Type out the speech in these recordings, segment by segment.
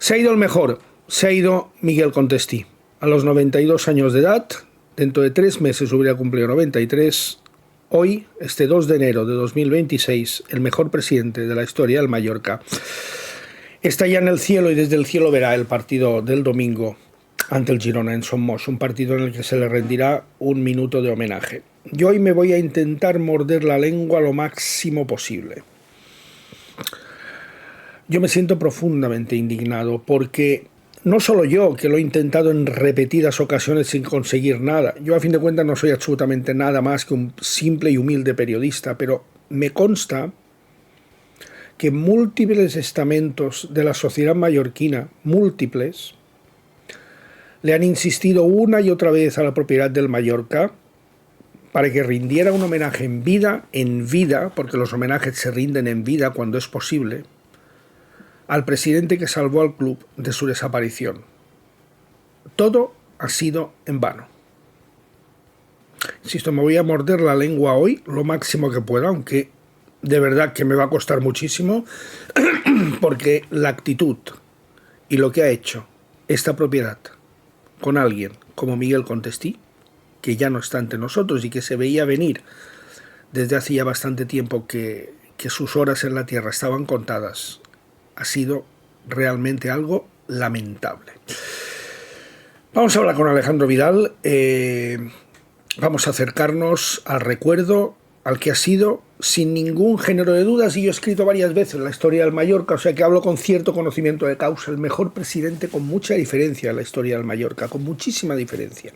Se ha ido el mejor, se ha ido Miguel Contestí. A los 92 años de edad, dentro de 3 meses hubiera cumplido 93. Hoy, este 2 de enero de 2026, el mejor presidente de la historia del Mallorca está ya en el cielo y desde el cielo verá el partido del domingo ante el Girona en Somos, un partido en el que se le rendirá un minuto de homenaje. Yo hoy me voy a intentar morder la lengua lo máximo posible. Yo me siento profundamente indignado porque no solo yo, que lo he intentado en repetidas ocasiones sin conseguir nada, yo a fin de cuentas no soy absolutamente nada más que un simple y humilde periodista, pero me consta que múltiples estamentos de la sociedad mallorquina, múltiples, le han insistido una y otra vez a la propiedad del Mallorca para que rindiera un homenaje en vida, porque los homenajes se rinden en vida cuando es posible, al presidente que salvó al club de su desaparición. Todo ha sido en vano. Insisto, me voy a morder la lengua hoy lo máximo que pueda, aunque de verdad que me va a costar muchísimo, porque la actitud y lo que ha hecho esta propiedad con alguien como Miguel Contestí, que ya no está entre nosotros y que se veía venir desde hace ya bastante tiempo que sus horas en la tierra estaban contadas, ha sido realmente algo lamentable. Vamos a hablar con Alejandro Vidal, vamos a acercarnos al recuerdo, al que ha sido, sin ningún género de dudas, y yo he escrito varias veces la historia del Mallorca, o sea que hablo con cierto conocimiento de causa, el mejor presidente con mucha diferencia en la historia del Mallorca, con muchísima diferencia.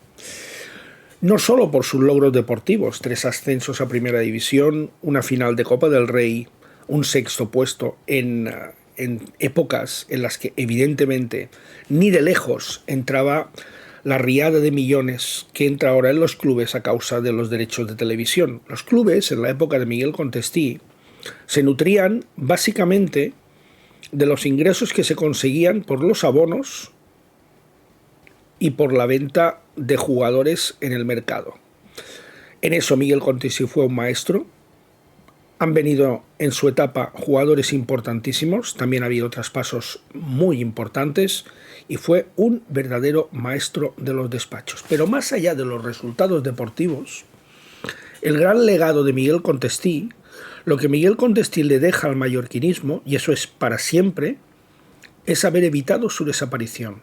No solo por sus logros deportivos, 3 ascensos a Primera División, una final de Copa del Rey, un 6º puesto en épocas en las que evidentemente ni de lejos entraba la riada de millones que entra ahora en los clubes a causa de los derechos de televisión. Los clubes, en la época de Miguel Contestí, se nutrían básicamente de los ingresos que se conseguían por los abonos y por la venta de jugadores en el mercado. En eso Miguel Contestí fue un maestro. Han venido en su etapa jugadores importantísimos, también ha habido traspasos muy importantes y fue un verdadero maestro de los despachos. Pero más allá de los resultados deportivos, el gran legado de Miguel Contestí, lo que Miguel Contestí le deja al mallorquinismo, y eso es para siempre, es haber evitado su desaparición.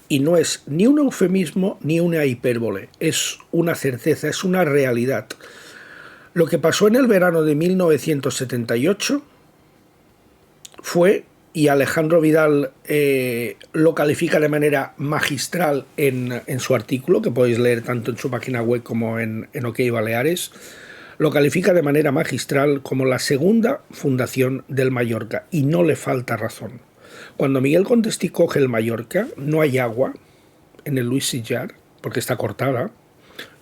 Y no es ni un eufemismo ni una hipérbole, es una certeza, es una realidad. Lo que pasó en el verano de 1978 fue, y Alejandro Vidal lo califica de manera magistral en su artículo, que podéis leer tanto en su página web como en OK Baleares, lo califica de manera magistral como la segunda fundación del Mallorca, y no le falta razón. Cuando Miguel Contestí coge el Mallorca, no hay agua en el Luis Sillar, porque está cortada,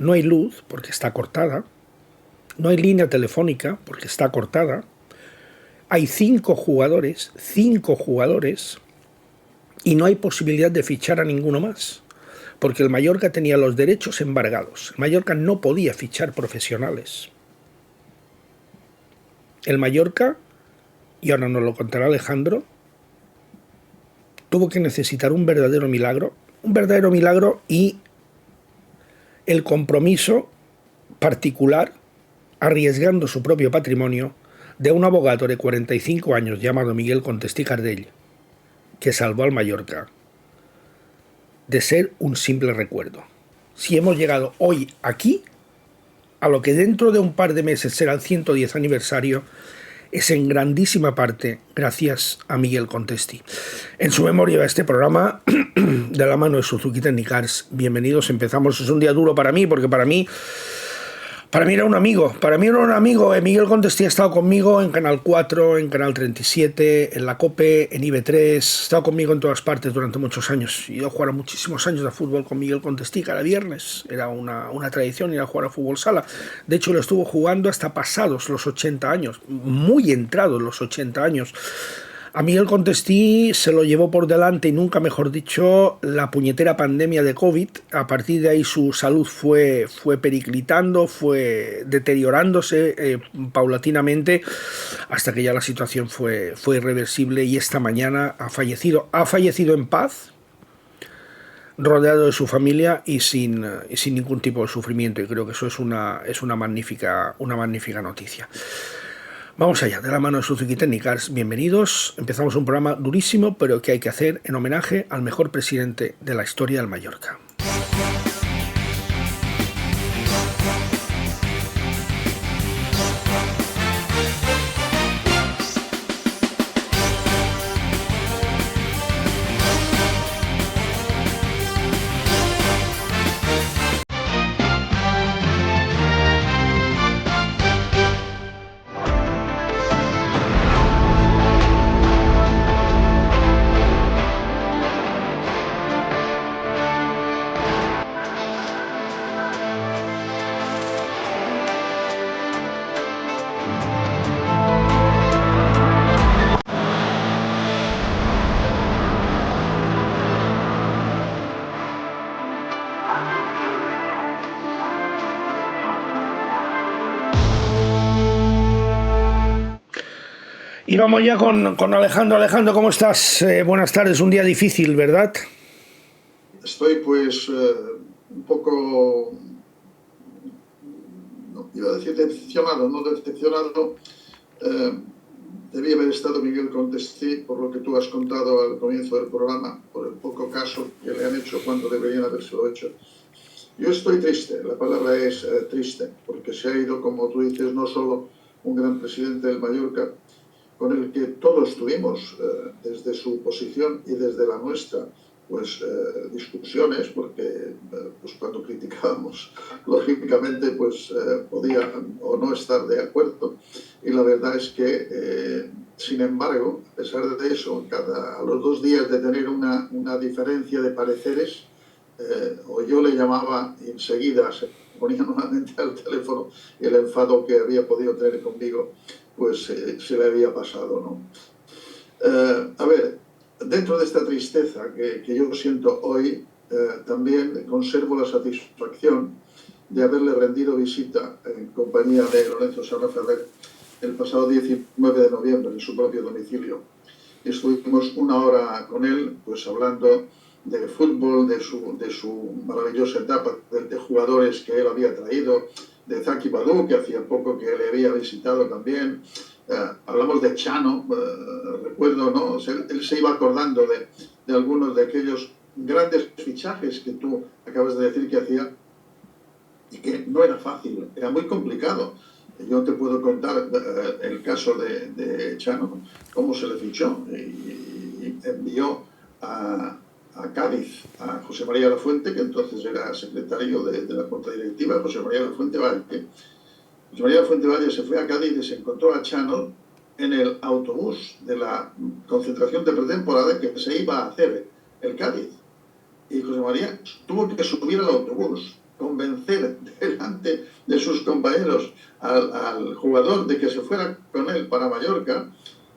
no hay luz, porque está cortada, no hay línea telefónica porque está cortada. Hay 5 jugadores, y no hay posibilidad de fichar a ninguno más, porque el Mallorca tenía los derechos embargados. El Mallorca no podía fichar profesionales. El Mallorca, y ahora nos lo contará Alejandro, tuvo que necesitar un verdadero milagro y el compromiso particular, arriesgando su propio patrimonio, de un abogado de 45 años llamado Miguel Contestí Cardell, que salvó al Mallorca de ser un simple recuerdo. Si hemos llegado hoy aquí, a lo que dentro de un par de meses será el 110 aniversario, es en grandísima parte gracias a Miguel Contestí. En su memoria va este programa de la mano de Suzuki Technicars. Bienvenidos, empezamos. Es un día duro para mí, porque para mí era un amigo. Miguel Contestí ha estado conmigo en Canal 4, en Canal 37, en la COPE, en IB3. Ha estado conmigo en todas partes durante muchos años. He ido a jugar muchísimos años de fútbol con Miguel Contestí cada viernes. Era una tradición ir a jugar a fútbol sala. De hecho, lo estuvo jugando hasta pasados los 80 años, muy entrados los 80 años. A mí el Contestí se lo llevó por delante y nunca mejor dicho la puñetera pandemia de COVID. A partir de ahí su salud fue periclitando, fue deteriorándose paulatinamente hasta que ya la situación fue irreversible y esta mañana ha fallecido. Ha fallecido en paz, rodeado de su familia y sin ningún tipo de sufrimiento, y creo que eso es una magnífica noticia. Vamos allá, de la mano de Suzuki Technicars, bienvenidos. Empezamos un programa durísimo, pero que hay que hacer en homenaje al mejor presidente de la historia del Mallorca. Y vamos ya con Alejandro. Alejandro, ¿cómo estás? Buenas tardes, un día difícil, ¿verdad? Estoy pues un poco, no iba a decir decepcionado. Debía haber estado Miguel Contestí, por lo que tú has contado al comienzo del programa, por el poco caso que le han hecho cuando deberían habérselo hecho. Yo estoy triste, la palabra es triste, porque se ha ido, como tú dices, no solo un gran presidente del Mallorca, con el que todos tuvimos, desde su posición y desde la nuestra, pues discusiones, porque pues cuando criticábamos, lógicamente, pues podía o no estar de acuerdo. Y la verdad es que, sin embargo, a pesar de eso, a los 2 días de tener una diferencia de pareceres, o yo le llamaba y enseguida se ponía nuevamente al teléfono y el enfado que había podido tener conmigo, pues se le había pasado, ¿no? A ver, dentro de esta tristeza que yo siento hoy, también conservo la satisfacción de haberle rendido visita en compañía de Lorenzo Serra Ferrer el pasado 19 de noviembre en su propio domicilio. Estuvimos 1 hora con él, pues hablando de fútbol, de su maravillosa etapa, de jugadores que él había traído, de Zaki Badu, que hacía poco que le había visitado también. Hablamos de Chano, recuerdo, ¿no? Él se iba acordando de algunos de aquellos grandes fichajes que tú acabas de decir que hacía y que no era fácil, era muy complicado. Yo te puedo contar el caso de Chano, cómo se le fichó y envió a Cádiz a José María Lafuente, que entonces era secretario de la Junta Directiva, José María Lafuente Valle. José María Lafuente Valle se fue a Cádiz y se encontró a Chano en el autobús de la concentración de pretemporada que se iba a hacer el Cádiz. Y José María tuvo que subir al autobús, convencer delante de sus compañeros al jugador de que se fuera con él para Mallorca,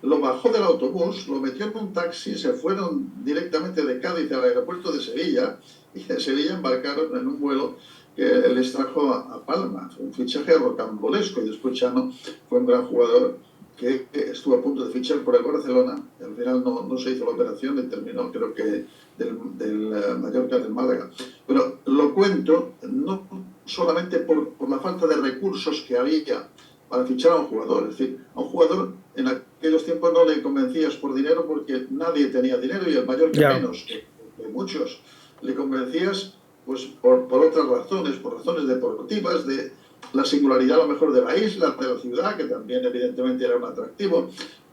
lo bajó del autobús, lo metió en un taxi, se fueron directamente de Cádiz al aeropuerto de Sevilla y de Sevilla embarcaron en un vuelo que les trajo a Palma. Fue un fichaje rocambolesco y después Chano fue un gran jugador que estuvo a punto de fichar por el Barcelona. Al final no se hizo la operación y terminó, creo que, del Mallorca del Málaga. Pero lo cuento no solamente por la falta de recursos que había para fichar a un jugador. Es decir, a un jugador en aquellos tiempos no le convencías por dinero porque nadie tenía dinero y el Mallorca menos que muchos. Le convencías pues por otras razones, por razones deportivas, de la singularidad a lo mejor de la isla, de la ciudad, que también evidentemente era un atractivo,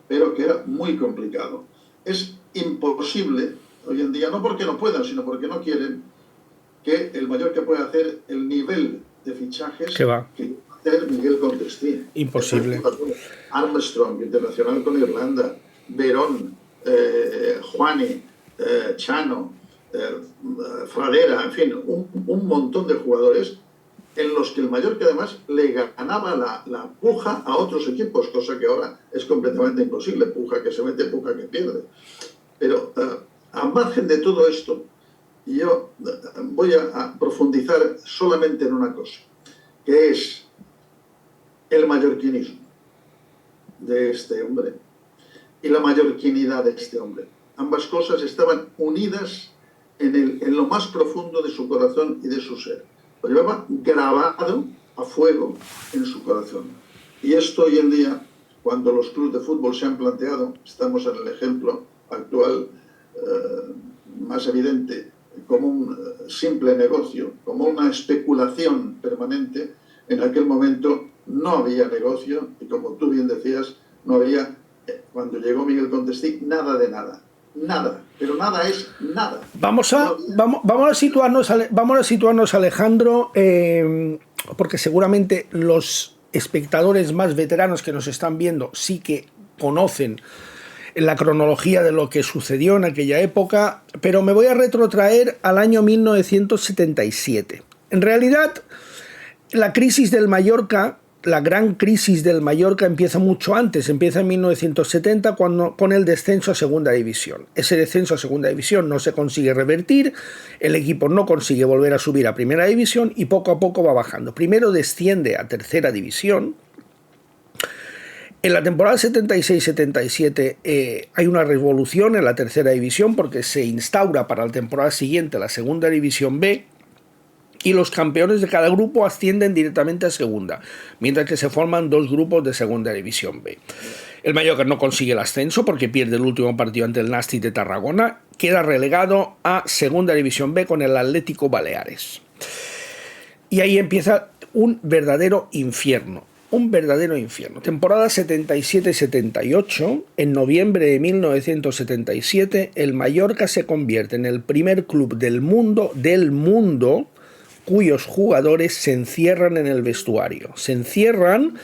pero que era muy complicado. Es imposible hoy en día, no porque no puedan, sino porque no quieren, que el Mallorca pueda hacer el nivel de fichajes que hacer Miguel Contestí. Imposible. Armstrong, internacional con Irlanda, Verón, Juani, Chano, Fradera, en fin, un montón de jugadores en los que el Mallorca además le ganaba la puja a otros equipos, cosa que ahora es completamente imposible, puja que se mete, puja que pierde. Pero a margen de todo esto, yo voy a profundizar solamente en una cosa, que es el mallorquinismo de este hombre y la mallorquinidad de este hombre. Ambas cosas estaban unidas en lo más profundo de su corazón y de su ser. Lo llevaba grabado a fuego en su corazón. Y esto hoy en día, cuando los clubes de fútbol se han planteado, estamos en el ejemplo actual más evidente, como un simple negocio, como una especulación permanente. En aquel momento no había negocio y, como tú bien decías, no había, cuando llegó Miguel Contestí, nada de nada. Nada, pero nada es nada. Vamos a situarnos, Alejandro, porque seguramente los espectadores más veteranos que nos están viendo sí que conocen la cronología de lo que sucedió en aquella época, pero me voy a retrotraer al año 1977. En realidad, la crisis del Mallorca, la gran crisis del Mallorca empieza mucho antes, empieza en 1970 con el descenso a Segunda División. Ese descenso a Segunda División no se consigue revertir, el equipo no consigue volver a subir a Primera División y poco a poco va bajando. Primero desciende a Tercera División. En la temporada 76-77 hay una revolución en la Tercera División porque se instaura para la temporada siguiente la Segunda División B, y los campeones de cada grupo ascienden directamente a segunda, mientras que se forman dos grupos de Segunda División B. El Mallorca no consigue el ascenso porque pierde el último partido ante el Nàstic de Tarragona, queda relegado a Segunda División B con el Atlético Baleares. Y ahí empieza un verdadero infierno. Temporada 77-78, en noviembre de 1977, el Mallorca se convierte en el primer club del mundo, cuyos jugadores se encierran en el vestuario. Se encierran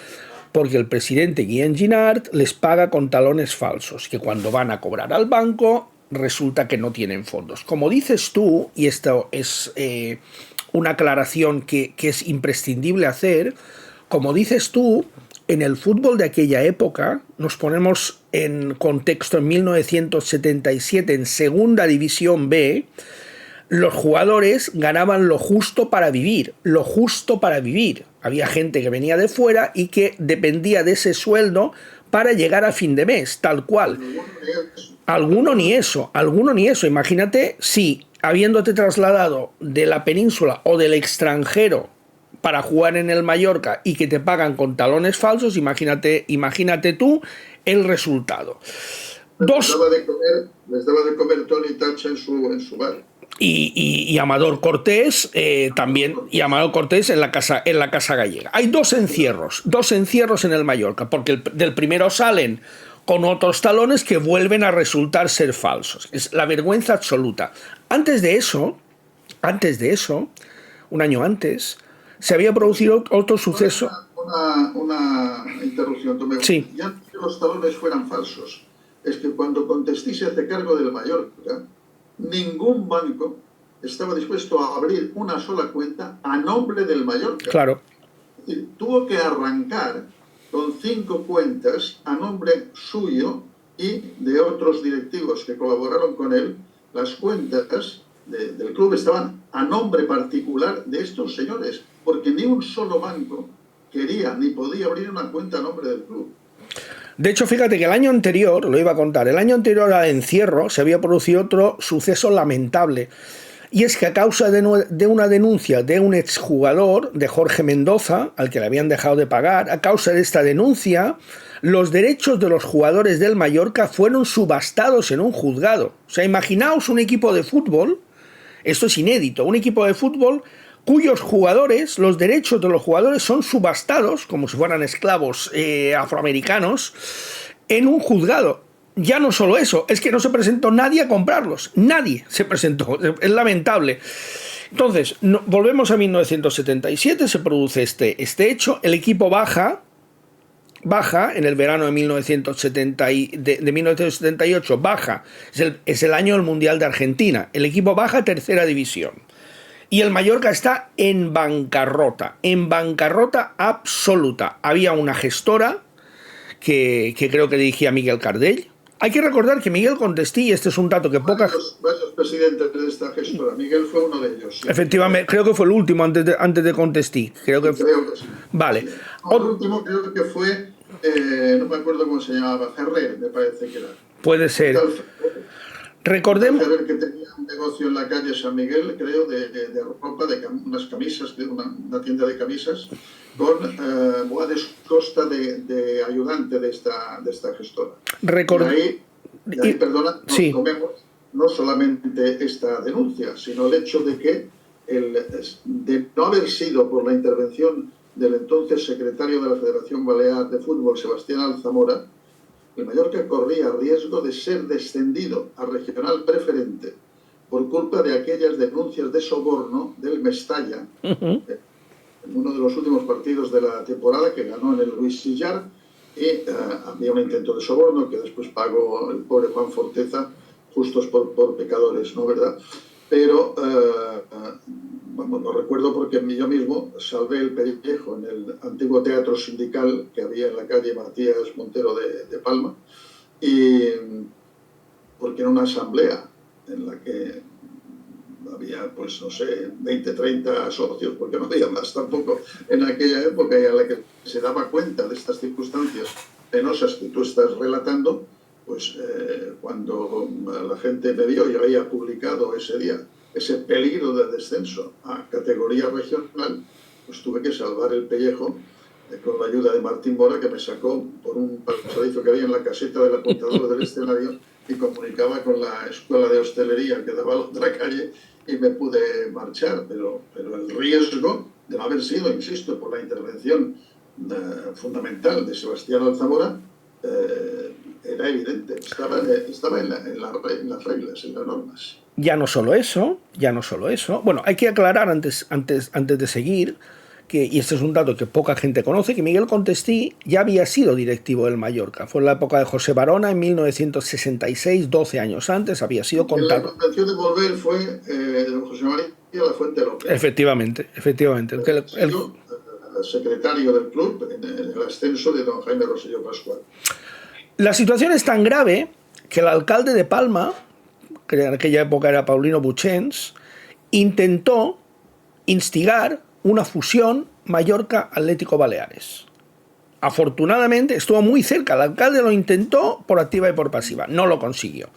porque el presidente Guillem Ginard les paga con talones falsos, que cuando van a cobrar al banco resulta que no tienen fondos. Como dices tú, y esto es una aclaración que es imprescindible hacer, como dices tú, en el fútbol de aquella época, nos ponemos en contexto en 1977 en Segunda División B, los jugadores ganaban lo justo para vivir, Había gente que venía de fuera y que dependía de ese sueldo para llegar a fin de mes, tal cual. Alguno ni eso. Imagínate si, habiéndote trasladado de la península o del extranjero para jugar en el Mallorca y que te pagan con talones falsos, imagínate tú el resultado. Les daba de comer Tony Tacha en su bar. Y Amador Cortés también, y Amador Cortés en la casa gallega. Hay dos encierros en el Mallorca, porque del primero salen con otros talones que vuelven a resultar ser falsos. Es la vergüenza absoluta. Antes de eso, un año antes, se había producido otro suceso. Una interrupción. Sí. Ya que los talones fueran falsos, es que cuando Contestí se hace cargo del Mallorca, ningún banco estaba dispuesto a abrir una sola cuenta a nombre del Mallorca. Claro. Es decir, tuvo que arrancar con 5 cuentas a nombre suyo y de otros directivos que colaboraron con él. Las cuentas del club estaban a nombre particular de estos señores, porque ni un solo banco quería ni podía abrir una cuenta a nombre del club. De hecho, fíjate que el año anterior, lo iba a contar, el año anterior al encierro se había producido otro suceso lamentable. Y es que a causa de una denuncia de un exjugador, de Jorge Mendoza, al que le habían dejado de pagar, a causa de esta denuncia, los derechos de los jugadores del Mallorca fueron subastados en un juzgado. O sea, imaginaos un equipo de fútbol, esto es inédito, un equipo de fútbol cuyos jugadores, los derechos de los jugadores son subastados, como si fueran esclavos afroamericanos, en un juzgado. Ya no solo eso, es que no se presentó nadie a comprarlos. Nadie se presentó. Es lamentable. Entonces, volvemos a 1977, se produce este hecho, el equipo baja en el verano de 1978, baja, es el año del Mundial de Argentina, el equipo baja a Tercera División. Y el Mallorca está en bancarrota absoluta. Había una gestora que creo que dirigía Miguel Cardell. Hay que recordar que Miguel Contestí, y este es un dato que varios presidentes de esta gestora, Miguel fue uno de ellos. Sí. Efectivamente, creo que fue el último antes de Contestí. Creo que sí. Vale. Sí. No, el último creo que fue, no me acuerdo cómo se llamaba, Ferrer, me parece que era. Puede ser. Recordemos que tenía un negocio en la calle San Miguel, creo, de ropa, de unas camisas, de una tienda de camisas, con Boades Costa de ayudante de esta gestora. De ahí, perdona, nos comemos no solamente esta denuncia, sino el hecho de que de no haber sido por la intervención del entonces secretario de la Federación Balear de Fútbol, Sebastián Alzamora, el Mallorca corría riesgo de ser descendido a regional preferente por culpa de aquellas denuncias de soborno del Mestalla, en uno de los últimos partidos de la temporada que ganó en el Luis Sillar, y había un intento de soborno que después pagó el pobre Juan Forteza, justos por pecadores, ¿no, verdad? Pero, vamos, lo recuerdo porque yo mismo salvé el pellejo en el antiguo teatro sindical que había en la calle Matías Montero de Palma, y porque era una asamblea en la que había, pues no sé, 20, 30 socios, porque no había más tampoco en aquella época, y a la que se daba cuenta de estas circunstancias penosas que tú estás relatando, pues cuando la gente me vio, yo había publicado ese día ese peligro de descenso a categoría regional, pues tuve que salvar el pellejo con la ayuda de Martín Mora, que me sacó por un pasadizo que había en la caseta del apuntador del escenario y comunicaba con la escuela de hostelería que daba a la otra calle, y me pude marchar, pero el riesgo de no haber sido, insisto, por la intervención fundamental de Sebastián Alzamora, era evidente, estaba en las reglas, en las normas. Ya no solo eso. Bueno, hay que aclarar antes de seguir, y este es un dato que poca gente conoce, que Miguel Contestí ya había sido directivo del Mallorca. Fue en la época de José Barona, en 1966, 12 años antes, había sido contado. La convención de volver fue don José María Lafuente López. Efectivamente. El secretario del club en el ascenso de don Jaime Rosselló Pascual. La situación es tan grave que el alcalde de Palma, que en aquella época era Paulino Buchens, intentó instigar una fusión Mallorca-Atlético Baleares. Afortunadamente estuvo muy cerca, el alcalde lo intentó por activa y por pasiva, no lo consiguió.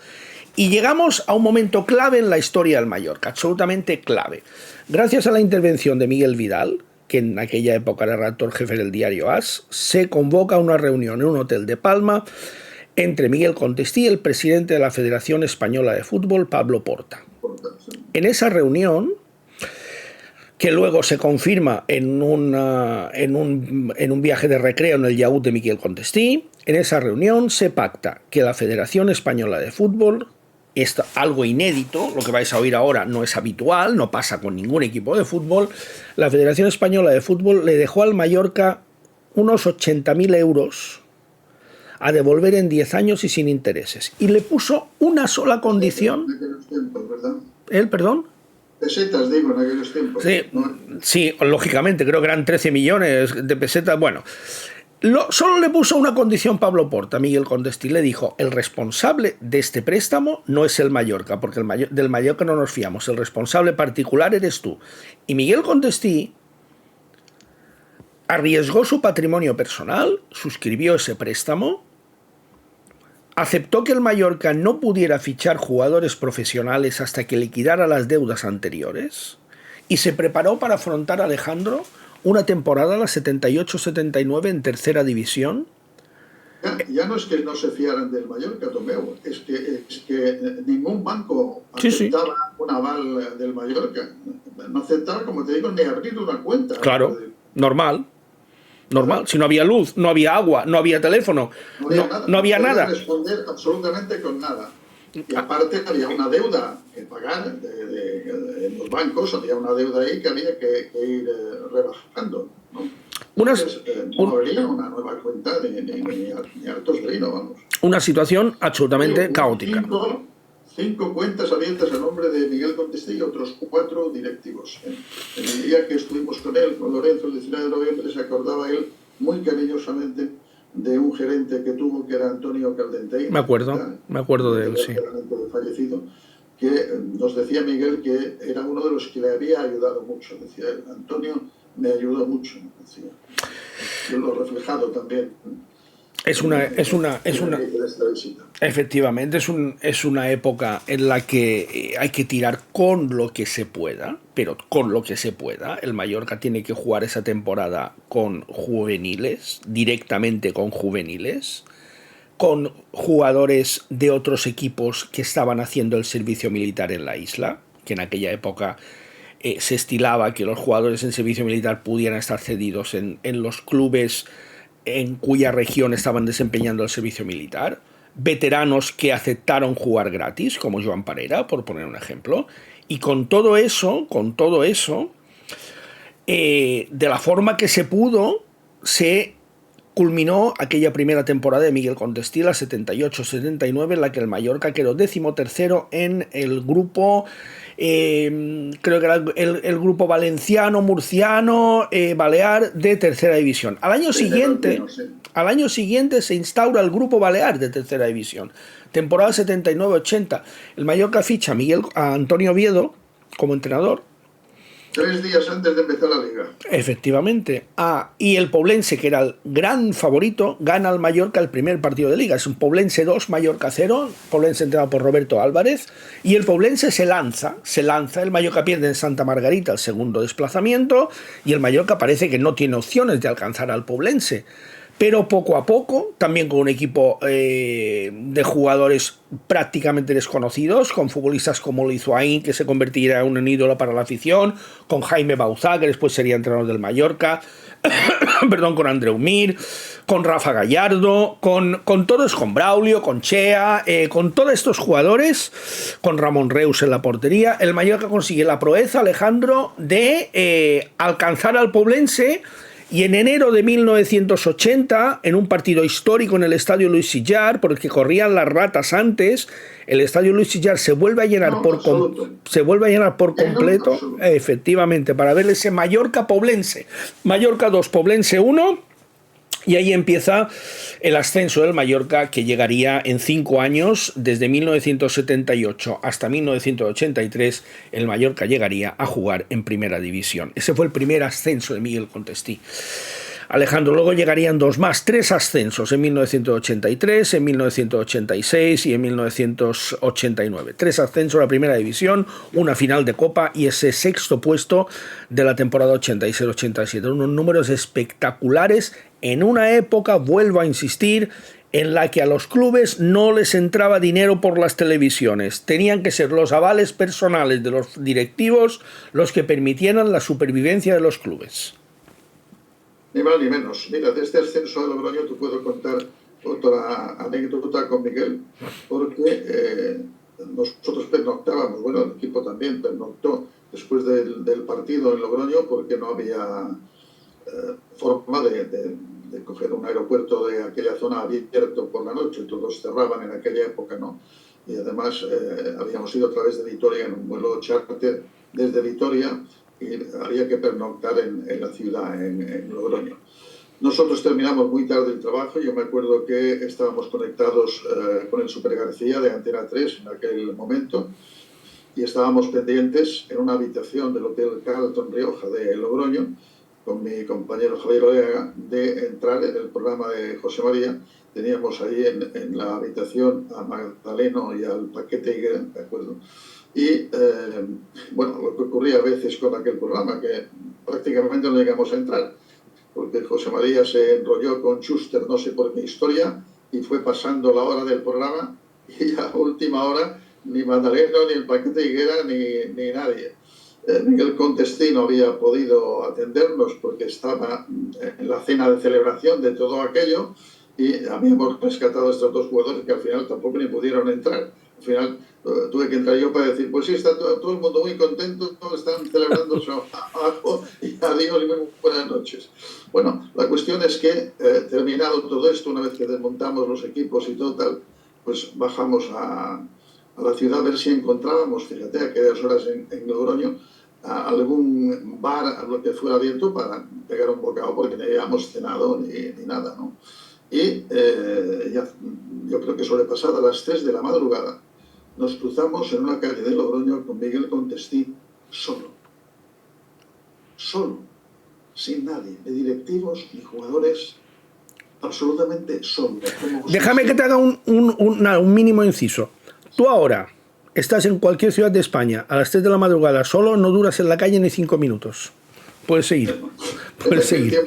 Y llegamos a un momento clave en la historia del Mallorca, absolutamente clave. Gracias a la intervención de Miguel Vidal, que en aquella época era redactor jefe del diario AS, se convoca una reunión en un hotel de Palma entre Miguel Contestí y el presidente de la Federación Española de Fútbol, Pablo Porta. En esa reunión, que luego se confirma en un viaje de recreo en el yacht de Miguel Contestí, en esa reunión se pacta que la Federación Española de Fútbol, es algo inédito, lo que vais a oír ahora no es habitual, no pasa con ningún equipo de fútbol, la Federación Española de Fútbol le dejó al Mallorca unos 80.000 euros a devolver en 10 años y sin intereses. Y le puso una sola condición. En aquellos tiempos, ¿verdad? ¿El perdón? Pesetas, digo, en aquellos tiempos. Sí, ¿no? Sí, lógicamente, creo que eran 13 millones de pesetas. Bueno, solo le puso una condición Pablo Porta. Miguel Contestí le dijo: el responsable de este préstamo no es el Mallorca, porque del Mallorca no nos fiamos, el responsable particular eres tú. Y Miguel Contestí arriesgó su patrimonio personal, suscribió ese préstamo, aceptó que el Mallorca no pudiera fichar jugadores profesionales hasta que liquidara las deudas anteriores y se preparó para afrontar a Alejandro una temporada, la 78-79, en tercera división. Ya no es que no se fiaran del Mallorca, Tomeu, es que ningún banco aceptaba un aval del Mallorca. No aceptaba, como te digo, ni abrir una cuenta. Claro, normal. Si no había luz, no había agua, no había teléfono, no había nada. No responder absolutamente con nada. Y aparte había una deuda que pagar en los bancos, había una deuda ahí que había que ir rebajando, ¿no? Entonces, no habría una nueva cuenta ni hartos vino, vamos. Una situación absolutamente caótica. 5 cuentas abiertas a nombre de Miguel Contestí y otros 4 directivos. En el día que estuvimos con él, con Lorenzo, el 19 de noviembre, se acordaba él muy cariñosamente de un gerente que tuvo, que era Antonio Caldentey. Me acuerdo de él, sí. Fallecido, que nos decía Miguel que era uno de los que le había ayudado mucho. Decía él, Antonio me ayudó mucho, decía. Yo lo he reflejado también. Efectivamente, es una época en la que hay que tirar con lo que se pueda, pero con lo que se pueda. El Mallorca tiene que jugar esa temporada con juveniles, directamente con juveniles, con jugadores de otros equipos que estaban haciendo el servicio militar en la isla, que en aquella época se estilaba que los jugadores en servicio militar pudieran estar cedidos en los clubes en cuya región estaban desempeñando el servicio militar, veteranos que aceptaron jugar gratis, como Joan Parera, por poner un ejemplo, y con todo eso, de la forma que se pudo, se culminó aquella primera temporada de Miguel Contestí, la 78-79, en la que el Mallorca quedó 13º en el grupo, creo que era el grupo valenciano, murciano, balear de tercera división. Al año siguiente se instaura el grupo balear de tercera división. Temporada 79-80. El Mallorca ficha a Antonio Oviedo como entrenador. 3 días antes de empezar la liga. Efectivamente. Y el Poblense, que era el gran favorito, gana al Mallorca el primer partido de liga. Es un Poblense 2, Mallorca 0. Poblense entrenado por Roberto Álvarez. Y el Poblense se lanza. El Mallorca pierde en Santa Margarita el segundo desplazamiento. Y el Mallorca parece que no tiene opciones de alcanzar al Poblense. Pero poco a poco, también con un equipo de jugadores prácticamente desconocidos, con futbolistas como Lizuain, que se convertirá en un ídolo para la afición, con Jaime Bauzá, que después sería entrenador del Mallorca, con Andreu Mir, con Rafa Gallardo, con todos, con Braulio, con Chea, con todos estos jugadores, con Ramón Reus en la portería, el Mallorca consigue la proeza, Alejandro, de alcanzar al Poblense. Y en enero de 1980, en un partido histórico en el Estadio Luis Sillar, porque corrían las ratas antes, el Estadio Luis Sillar se vuelve a llenar por completo, efectivamente, para ver ese Mallorca-Poblense. Mallorca 2, Poblense 1. Y ahí empieza el ascenso del Mallorca, que llegaría en 5 años, desde 1978 hasta 1983, el Mallorca llegaría a jugar en Primera División. Ese fue el primer ascenso de Miguel Contestí. Alejandro, luego llegarían 2 más, 3 ascensos en 1983, en 1986 y en 1989. 3 ascensos a la Primera División, una final de Copa y ese 6º puesto de la temporada 86-87. Unos números espectaculares en una época, vuelvo a insistir, en la que a los clubes no les entraba dinero por las televisiones. Tenían que ser los avales personales de los directivos los que permitieran la supervivencia de los clubes. Ni más ni menos. Mira, de este ascenso de Logroño te puedo contar otra anécdota con Miguel, porque nosotros pernoctábamos, bueno, el equipo también pernoctó después del partido en Logroño, porque no había forma de coger un aeropuerto de aquella zona abierto por la noche, todos cerraban en aquella época, ¿no? Y además habíamos ido a través de Vitoria en un vuelo charter desde Vitoria, y había que pernoctar en la ciudad, en Logroño. Nosotros terminamos muy tarde el trabajo. Yo me acuerdo que estábamos conectados con el Super García de Antena 3 en aquel momento, y estábamos pendientes en una habitación del Hotel Carlton Rioja de Logroño, con mi compañero Javier Oleaga, de entrar en el programa de José María. Teníamos ahí en la habitación a Magdaleno y al Paquete Higuera, ¿de acuerdo? Y, bueno, lo que ocurría a veces con aquel programa, que prácticamente no llegamos a entrar, porque José María se enrolló con Schuster, no sé por qué historia, y fue pasando la hora del programa, y a última hora ni Magdaleno, ni el Paquete Higuera, ni nadie. Miguel Contestí no había podido atendernos porque estaba en la cena de celebración de todo aquello, y habíamos rescatado a estos 2 jugadores que al final tampoco ni pudieron entrar. Al final tuve que entrar yo para decir, pues sí, está todo el mundo muy contento, están celebrando su abajo, y adiós y muy buenas noches. Bueno, la cuestión es que terminado todo esto, una vez que desmontamos los equipos y todo tal, pues bajamos a a la ciudad a ver si encontrábamos, fíjate, a aquellas horas en Logroño, a algún bar, a lo que fuera abierto para pegar un bocado, porque no habíamos cenado ni nada, ¿no? Y ya, yo creo que sobrepasada las 3 de la madrugada, nos cruzamos en una calle de Logroño con Miguel Contestí solo, sin nadie, ni directivos ni jugadores, absolutamente solo. Déjame que te haga un mínimo inciso. Tú ahora estás en cualquier ciudad de España a las 3 de la madrugada solo, no duras en la calle ni 5 minuos. Puedes seguir. Puedes seguir.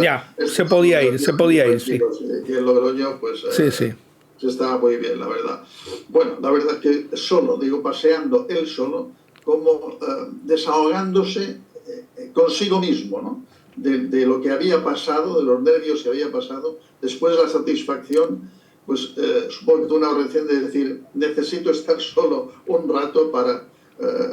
Ya, se podía ir, sí. Y en Logroño, pues sí. Se estaba muy bien, la verdad. Bueno, la verdad es que solo, digo, paseando él solo, como desahogándose consigo mismo, ¿no? De lo que había pasado, de los nervios que había pasado, después la satisfacción, pues supongo que tuve una reacción de decir, necesito estar solo un rato para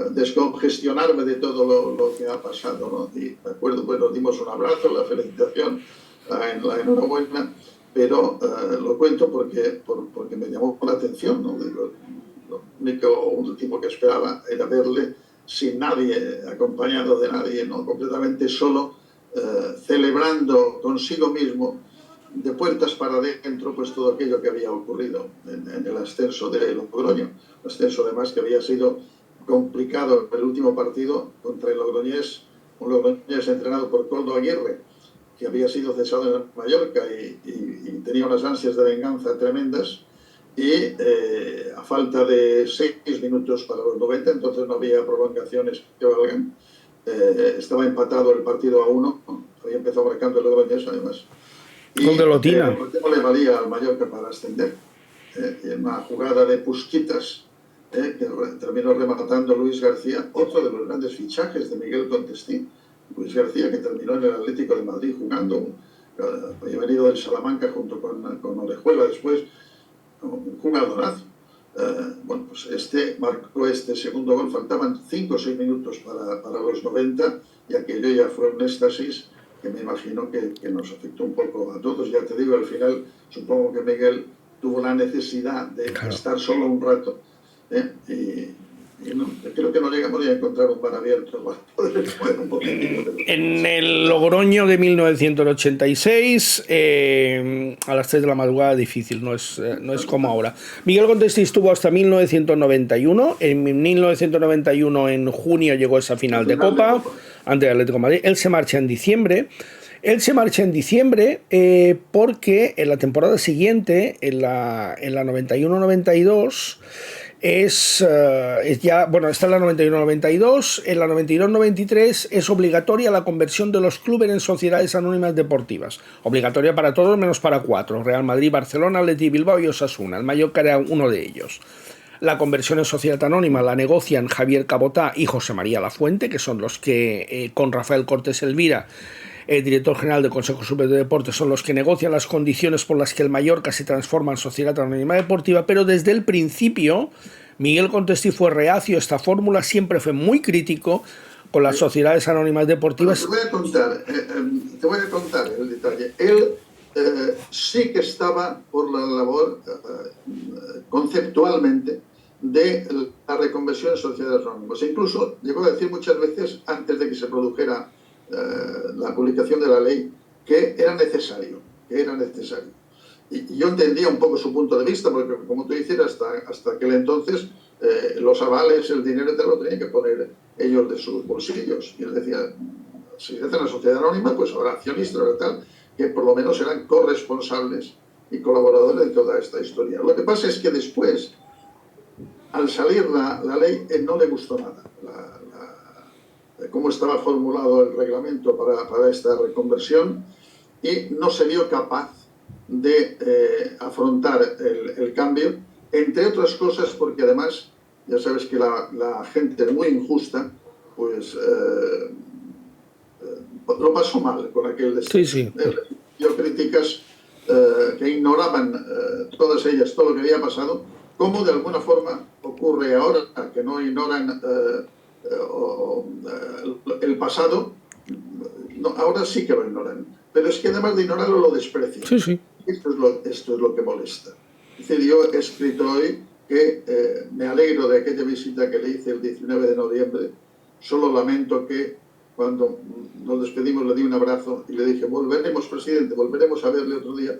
descongestionarme de todo lo que ha pasado, ¿no? Y me acuerdo, pues nos dimos un abrazo, la felicitación, la enhorabuena, pero lo cuento porque me llamó la atención, ¿no? Digo, lo último que esperaba era verle sin nadie, acompañado de nadie, ¿no? Completamente solo, celebrando consigo mismo, de puertas para adentro, pues todo aquello que había ocurrido en el ascenso de Logroño. Un ascenso además que había sido complicado el último partido contra el Logroñés, un Logroñés entrenado por Coldo Aguirre, que había sido cesado en Mallorca y tenía unas ansias de venganza tremendas, y a falta de 6 minutos para los 90, entonces no había prolongaciones que valgan, estaba empatado el partido a 1, había empezado marcando el Logroñés además, y ¿Dónde lo tira? No le valía al Mallorca para ascender, y en una jugada de Pusquitas, que terminó rematando Luis García, otro de los grandes fichajes de Miguel Contestí. Luis García, que terminó en el Atlético de Madrid jugando, había venido del Salamanca junto con Orejuela después, un jugadorazo. Bueno, pues marcó este segundo gol, faltaban 5 o 6 minutos para los 90, y aquello ya fue un éxtasis que me imagino que nos afectó un poco a todos. Ya te digo, al final supongo que Miguel tuvo la necesidad de estar solo un rato, y no, creo que no llegamos ni a encontrar un bar abierto para poder jugar un poquitito. En el Logroño de 1986, a las 3 de la madrugada, difícil, no es como ahora. Miguel Contestí estuvo hasta 1991. En 1991, en junio, llegó esa final de Copa ante el Atlético de Madrid. Él se marcha en diciembre. Porque en la temporada siguiente, en la 91-92, está en la 91-92, en la 92-93 es obligatoria la conversión de los clubes en sociedades anónimas deportivas. Obligatoria para todos menos para 4, Real Madrid, Barcelona, Athletic Bilbao y Osasuna. El Mallorca era uno de ellos. La conversión en sociedad anónima la negocian Javier Cabotá y José María Lafuente, que son los que, con Rafael Cortés Elvira, el director general del Consejo Superior de Deportes, son los que negocian las condiciones por las que el Mallorca se transforma en sociedad anónima deportiva, pero desde el principio Miguel Contestí fue reacio a esta fórmula, siempre fue muy crítico con las sociedades anónimas deportivas. Bueno, te voy a contar el detalle. Él sí que estaba por la labor conceptualmente de la reconversión en sociedades anónimas. Incluso llegó a decir muchas veces, antes de que se produjera la publicación de la ley, que era necesario. Y yo entendía un poco su punto de vista, porque como tú dices, hasta aquel entonces los avales, el dinero te lo tenían que poner ellos de sus bolsillos. Y él decía, si se hace una sociedad anónima, pues habrá accionistas o tal, que por lo menos eran corresponsables y colaboradores de toda esta historia. Lo que pasa es que después, al salir la ley, no le gustó nada cómo estaba formulado el reglamento para esta reconversión, y no se vio capaz de afrontar el cambio, entre otras cosas porque además ya sabes que la gente muy injusta pues lo pasó mal con aquel destino. Sí. Yo críticas que ignoraban todas ellas todo lo que había pasado, como de alguna forma ocurre ahora, que no ignoran el pasado. No, ahora sí que lo ignoran, pero es que además de ignorarlo lo desprecian. Sí. Esto es lo que molesta. Es decir, yo he escrito hoy que me alegro de aquella visita que le hice el 19 de noviembre. Solo lamento que cuando nos despedimos le di un abrazo y le dije, volveremos, presidente, volveremos a verle otro día.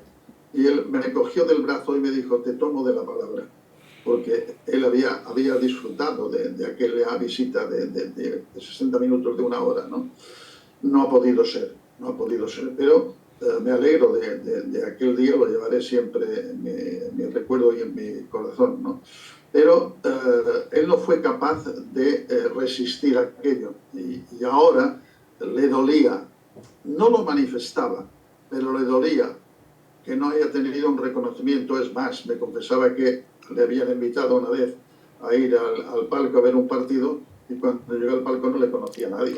Y él me cogió del brazo y me dijo, te tomo de la palabra. Porque él había disfrutado de aquella visita de 60 minutos, de una hora, ¿no? No ha podido ser, pero me alegro de aquel día, lo llevaré siempre en mi recuerdo y en mi corazón, ¿no? Pero él no fue capaz de resistir aquello y ahora le dolía, no lo manifestaba, pero le dolía que no haya tenido un reconocimiento. Es más, me confesaba que le habían invitado una vez a ir al palco a ver un partido y cuando llegó al palco no le conocía a nadie.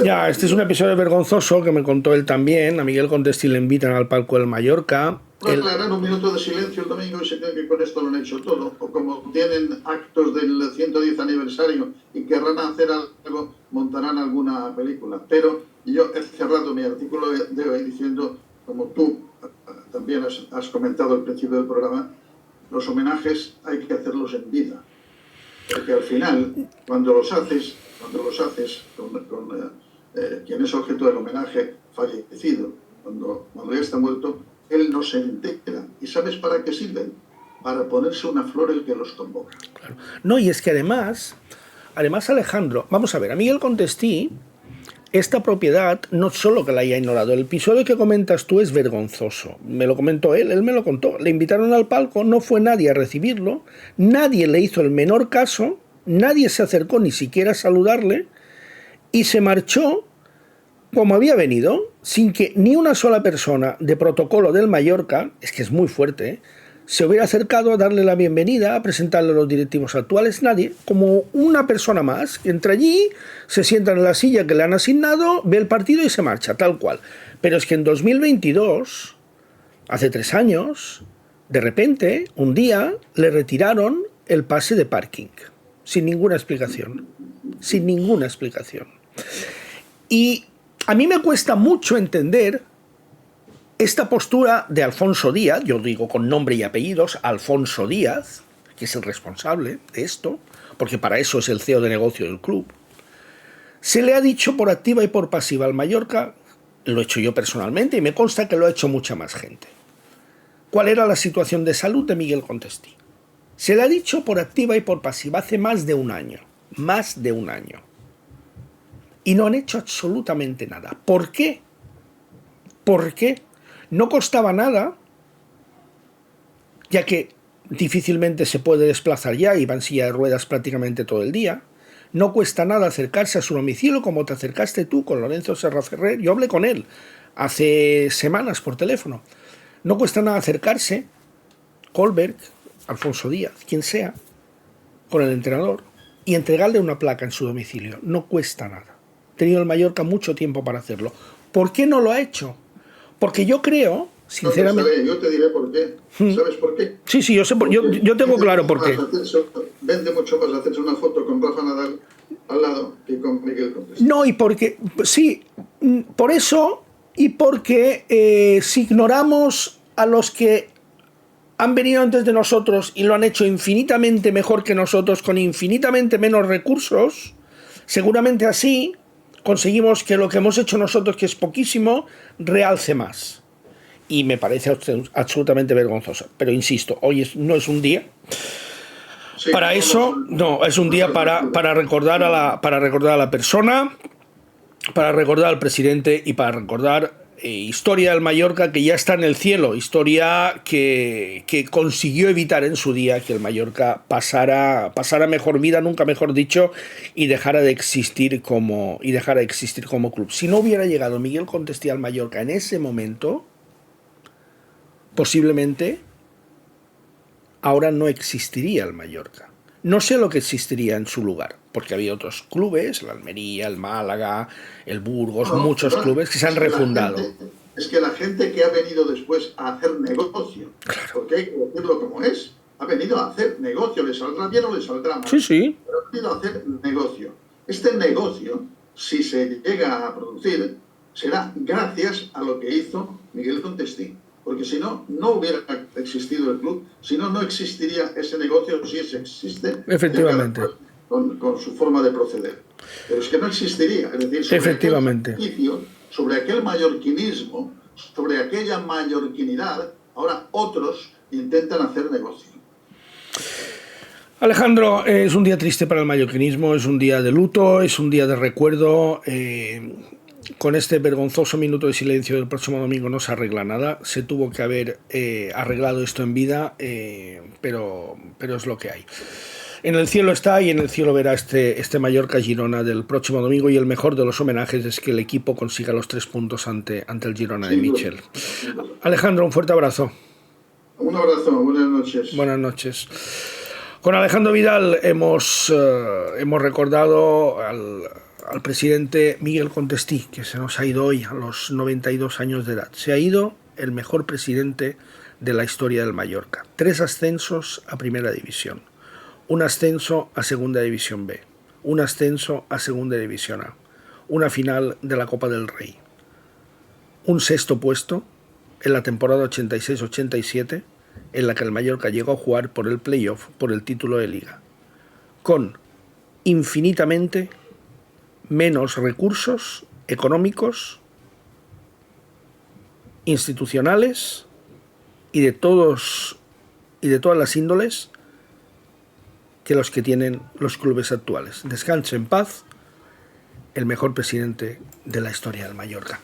Ya, este es un episodio vergonzoso que me contó él también. A Miguel Contestí le invitan al palco del Mallorca. Aclarar un minuto de silencio el domingo y se creen que con esto lo han hecho todo. O como tienen actos del 110 aniversario y querrán hacer algo, montarán alguna película. Pero yo he cerrado mi artículo de hoy diciendo, como tú también has comentado al principio del programa, los homenajes hay que hacerlos en vida. Porque al final, cuando los haces con quien es objeto del homenaje fallecido, cuando ya está muerto, él no se entera. ¿Y sabes para qué sirven? Para ponerse una flor el que los convoca. Claro. No, y es que además Alejandro, vamos a ver, a Miguel Contestí, esta propiedad no solo que la haya ignorado, el episodio que comentas tú es vergonzoso. Me lo comentó él me lo contó. Le invitaron al palco, no fue nadie a recibirlo, nadie le hizo el menor caso, nadie se acercó ni siquiera a saludarle y se marchó como había venido, sin que ni una sola persona de protocolo del Mallorca, es que es muy fuerte, se hubiera acercado a darle la bienvenida, a presentarle a los directivos actuales, nadie, como una persona más, que entra allí, se sienta en la silla que le han asignado, ve el partido y se marcha, tal cual. Pero es que en 2022, hace 3 años, de repente, un día, le retiraron el pase de parking, sin ninguna explicación. Sin ninguna explicación. Y a mí me cuesta mucho entender esta postura de Alfonso Díaz, yo digo con nombre y apellidos, Alfonso Díaz, que es el responsable de esto, porque para eso es el CEO de negocio del club. Se le ha dicho por activa y por pasiva al Mallorca, lo he hecho yo personalmente y me consta que lo ha hecho mucha más gente. ¿Cuál era la situación de salud de Miguel Contestí? Se le ha dicho por activa y por pasiva hace más de un año. Y no han hecho absolutamente nada. ¿Por qué? ¿Por qué? No costaba nada, ya que difícilmente se puede desplazar ya, y va en silla de ruedas prácticamente todo el día. No cuesta nada acercarse a su domicilio como te acercaste tú con Lorenzo Serra Ferrer. Yo hablé con él hace semanas por teléfono. No cuesta nada acercarse, Colberg, Alfonso Díaz, quien sea, con el entrenador y entregarle una placa en su domicilio. No cuesta nada. Ha tenido el Mallorca mucho tiempo para hacerlo. ¿Por qué no lo ha hecho? Porque yo creo, sinceramente... No, yo te diré por qué. ¿Sabes por qué? Sí, yo sé, yo tengo claro por qué. Vende mucho más hacerse una foto con Rafa Nadal al lado que con Miguel Contestí. No, y porque... Sí, por eso y porque si ignoramos a los que han venido antes de nosotros y lo han hecho infinitamente mejor que nosotros, con infinitamente menos recursos, seguramente así conseguimos que lo que hemos hecho nosotros, que es poquísimo, realce más. Y me parece absolutamente vergonzoso. Pero insisto, hoy no es un día para eso, no, es un día para recordar a la persona, para recordar al presidente y para recordar historia del Mallorca que ya está en el cielo, historia que consiguió evitar en su día que el Mallorca pasara mejor vida, nunca mejor dicho, y dejara de existir como club. Si no hubiera llegado Miguel Contestí al Mallorca en ese momento, posiblemente ahora no existiría el Mallorca. No sé lo que existiría en su lugar, porque había otros clubes, el Almería, el Málaga, el Burgos, muchos clubes que se han refundado. Es que la gente que ha venido después a hacer negocio, porque hay que decirlo como es, ha venido a hacer negocio, le saldrá bien o le saldrá mal, sí. Pero ha venido a hacer negocio. Este negocio, si se llega a producir, será gracias a lo que hizo Miguel Contestí. porque si no, no hubiera existido el club, si no, no existiría ese negocio, si ese existe, efectivamente, con su forma de proceder. Pero es que no existiría, es decir, sobre efectivamente, aquel ejercicio, sobre aquel mallorquinismo, sobre aquella mallorquinidad, ahora otros intentan hacer negocio. Alejandro, es un día triste para el mallorquinismo, es un día de luto, es un día de recuerdo. Con este vergonzoso minuto de silencio del próximo domingo no se arregla nada. Se tuvo que haber arreglado esto en vida, pero es lo que hay. En el cielo está y en el cielo verá este Mallorca-Girona del próximo domingo, y el mejor de los homenajes es que el equipo consiga los 3 puntos ante el Girona de Michel. Alejandro, un fuerte abrazo. Un abrazo, buenas noches. Buenas noches. Con Alejandro Vidal hemos recordado al presidente Miguel Contestí, que se nos ha ido hoy a los 92 años de edad. Se ha ido el mejor presidente de la historia del Mallorca. 3 ascensos a Primera División, un ascenso a Segunda División B, un ascenso a Segunda División A, una final de la Copa del Rey, un 6º puesto en la temporada 86-87, en la que el Mallorca llegó a jugar por el playoff, por el título de Liga, con infinitamente menos recursos económicos, institucionales y de todas las índoles que los que tienen los clubes actuales. Descanse en paz el mejor presidente de la historia del Mallorca.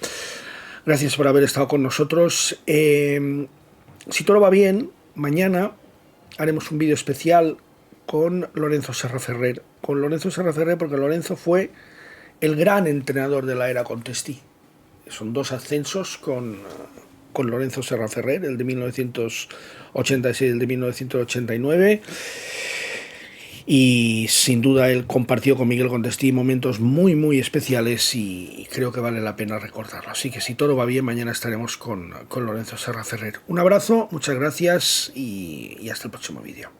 Gracias por haber estado con nosotros. Si todo va bien, mañana haremos un vídeo especial con Lorenzo Serra Ferrer. Con Lorenzo Serra Ferrer, porque Lorenzo fue el gran entrenador de la era Contestí. Son 2 ascensos con Lorenzo Serra Ferrer, el de 1986 y el de 1989. Y sin duda él compartió con Miguel Contestí momentos muy, muy especiales y creo que vale la pena recordarlo. Así que si todo va bien, mañana estaremos con Lorenzo Serra Ferrer. Un abrazo, muchas gracias y hasta el próximo vídeo.